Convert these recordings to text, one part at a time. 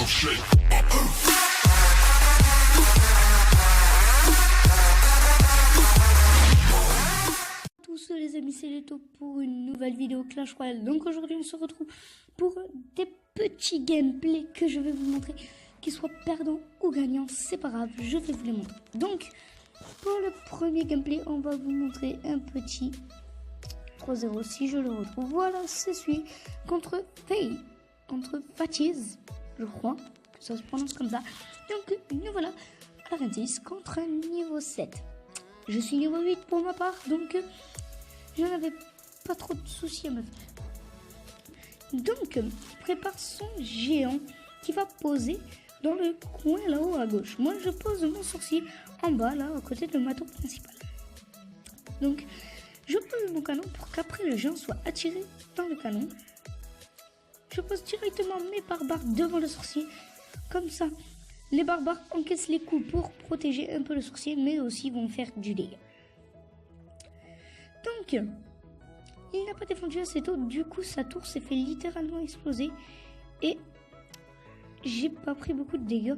Tous les amis, c'est Leto pour une nouvelle vidéo Clash Royale. Donc aujourd'hui on se retrouve pour des petits gameplays que je vais vous montrer, qu'ils soient perdants ou gagnants, c'est pas grave, je vais vous les montrer. Donc pour le premier gameplay, on va vous montrer un petit 3-0 si je le retrouve. Voilà, c'est celui contre Fatiz, je crois que ça se prononce comme ça. Donc nous voilà à la 26 contre un niveau 7. Je suis niveau 8 pour ma part, donc je n'avais pas trop de soucis à me faire. Donc, il prépare son géant qui va poser dans le coin là-haut à gauche. Moi, je pose mon sorcier en bas, là, à côté de ma tour principale. Donc, je pose mon canon pour qu'après le géant soit attiré dans le canon. Je pose directement mes barbares devant le sorcier. Comme ça, les barbares encaissent les coups pour protéger un peu le sorcier, mais aussi vont faire du dégât. Donc, il n'a pas défendu assez tôt, du coup sa tour s'est fait littéralement exploser et j'ai pas pris beaucoup de dégâts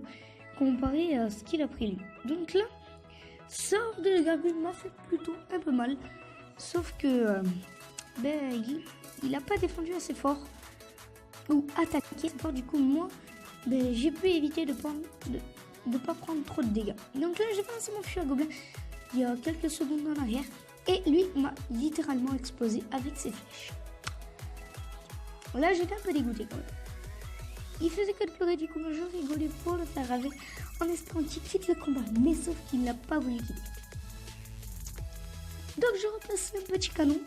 comparé à ce qu'il a pris lui. Donc là, sort de gargouille m'a fait plutôt un peu mal, sauf que il a pas défendu assez fort ou attaqué assez fort, du coup moi j'ai pu éviter de pas prendre trop de dégâts. Donc là j'ai balancé mon fusil à gobelin il y a quelques secondes en arrière. Et lui m'a littéralement explosé avec ses flèches. Là, j'étais un peu dégoûté quand même. Il faisait que de pleurer, du coup, je rigolais pour le faire avec, en espérant qu'il quitte le combat. Mais sauf qu'il n'a pas voulu quitter. Donc, je repasse un petit canon.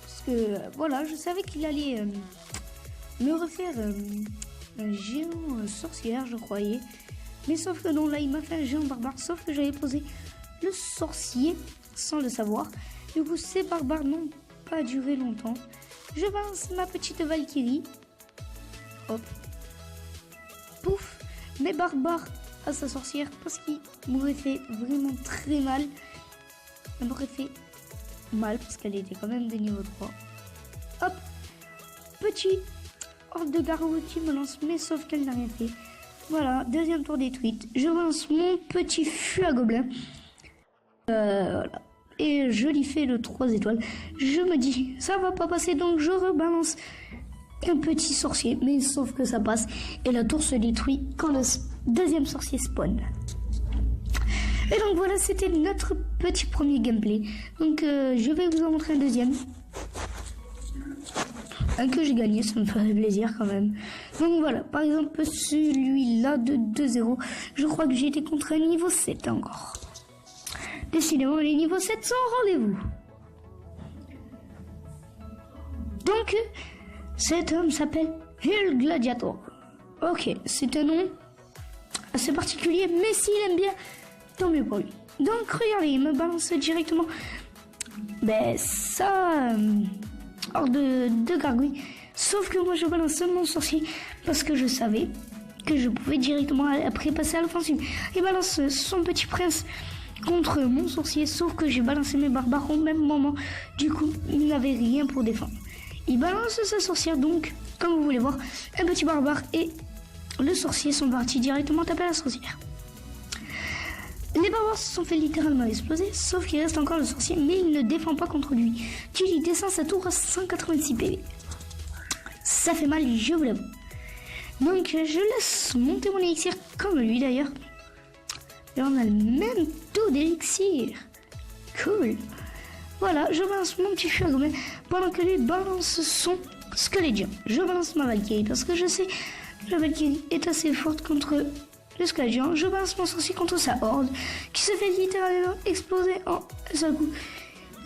Parce que, voilà, je savais qu'il allait me refaire un géant sorcière, je croyais. Mais sauf que non, là, il m'a fait un géant barbare. Sauf que j'avais posé le sorcier sans le savoir. Du coup, ces barbares n'ont pas duré longtemps. Je balance ma petite Valkyrie. Hop. Pouf. Mes barbares à sa sorcière parce qu'il m'aurait fait vraiment très mal. Elle m'aurait fait mal parce qu'elle était quand même de niveau 3. Hop. Petit horde de garou qui me lance, mais sauf qu'elle n'a rien fait. Voilà, deuxième tour détruite. Je balance mon petit fût à gobelin. Voilà. Et je lui fais le 3 étoiles. Je me dis, ça va pas passer, donc je rebalance un petit sorcier. Mais sauf que ça passe. Et la tour se détruit quand le deuxième sorcier spawn. Et donc voilà, c'était notre petit premier gameplay. Donc je vais vous en montrer un deuxième. Un que j'ai gagné, ça me ferait plaisir quand même. Donc voilà, par exemple celui-là de 2-0. Je crois que j'ai été contre un niveau 7 encore. Décidément, les niveaux 7 sont au rendez-vous. Donc, cet homme s'appelle Hill Gladiator. Ok, c'est un nom assez particulier, mais s'il aime bien, tant mieux pour lui. Donc, regardez, il me balance directement ça hors de gargouille. Sauf que moi, je balance mon sorcier parce que je savais que je pouvais directement après passer à l'offensive. Il balance son petit prince contre mon sorcier, sauf que j'ai balancé mes barbares au même moment. Du coup, il n'avait rien pour défendre. Il balance sa sorcière, donc, comme vous voulez voir, un petit barbare et le sorcier sont partis directement taper la sorcière. Les barbares se sont fait littéralement exploser, sauf qu'il reste encore le sorcier, mais il ne défend pas contre lui. Il descend sa tour à 186 PV. Ça fait mal, je vous l'avoue. Donc, je laisse monter mon élixir, comme lui d'ailleurs. Et on a le même taux d'élixir. Cool. Voilà, je balance mon petit fût à gobelin pendant que lui balance son squelette géant. Je balance ma Valkyrie parce que je sais que la Valkyrie est assez forte contre le squelette géant. Je balance mon sorcier contre sa horde qui se fait littéralement exploser en un seul coup.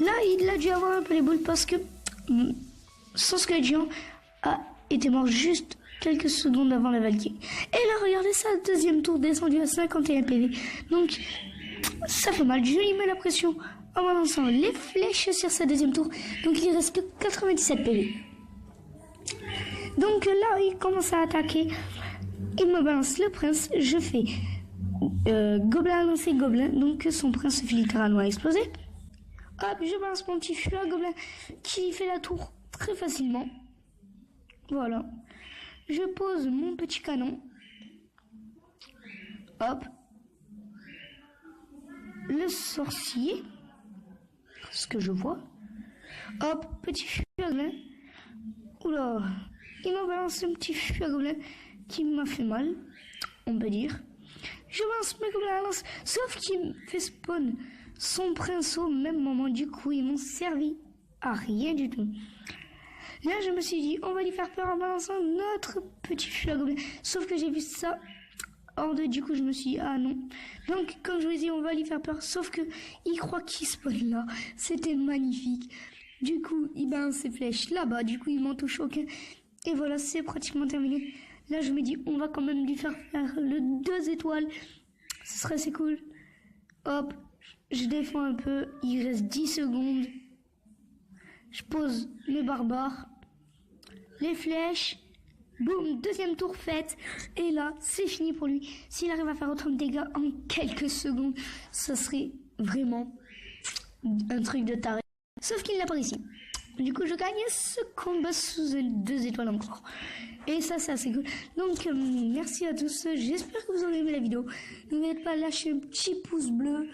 Là, il a dû avoir un peu les boules parce que son squelette géant a été mort juste quelques secondes avant la Valkyrie. Et là, regardez ça, deuxième tour descendu à 51 PV. Donc, ça fait mal. Je lui mets la pression en balançant les flèches sur sa deuxième tour. Donc, il reste que 97 PV. Donc là, il commence à attaquer. Il me balance le prince. Je fais gobelin lancé gobelin. Donc, son prince se fait littéralement exploser. Hop, je balance mon petit fût à gobelin qui fait la tour très facilement. Voilà. Je pose mon petit canon hop, le sorcier, ce que je vois, hop, petit fugolin, oula, il m'a balancé un petit fugolin qui m'a fait mal, on peut dire. Je lance mes gobelins, lance, sauf qu'il me fait spawn son prince au même moment, du coup ils m'ont servi à rien du tout. Là je me suis dit, on va lui faire peur en balançant notre petit fugolin, sauf que j'ai vu ça. Du coup, je me suis dit, ah non. Donc, comme je vous ai dit, on va lui faire peur. Sauf que il croit qu'il spawn là. C'était magnifique. Du coup, il balance ses flèches là-bas. Du coup, il m'en touche aucun. Et voilà, c'est pratiquement terminé. Là, je me dis, on va quand même lui faire le 2 étoiles. Ce serait assez cool. Hop, je défends un peu. Il reste 10 secondes. Je pose mes barbares. Les flèches. Boum, deuxième tour faite. Et là, c'est fini pour lui. S'il arrive à faire autant de dégâts en quelques secondes, ça serait vraiment un truc de taré. Sauf qu'il l'a pas réussi. Du coup, je gagne ce combat sous 2 étoiles encore. Et ça, c'est assez cool. Donc, merci à tous. J'espère que vous aurez aimé la vidéo. N'oubliez pas de lâcher un petit pouce bleu,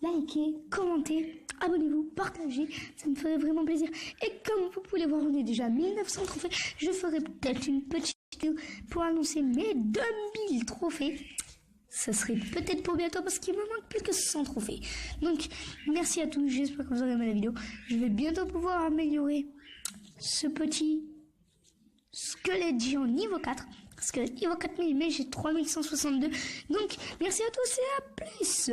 liker, commenter. Abonnez-vous, partagez, ça me ferait vraiment plaisir. Et comme vous pouvez voir, on est déjà à 1900 trophées. Je ferai peut-être une petite vidéo pour annoncer mes 2000 trophées. Ça serait peut-être pour bientôt parce qu'il me manque plus que 100 trophées. Donc, merci à tous, j'espère que vous aurez aimé la vidéo. Je vais bientôt pouvoir améliorer ce petit squelette géant niveau 4. Parce que niveau 4000, mais j'ai 3162. Donc, merci à tous et à plus.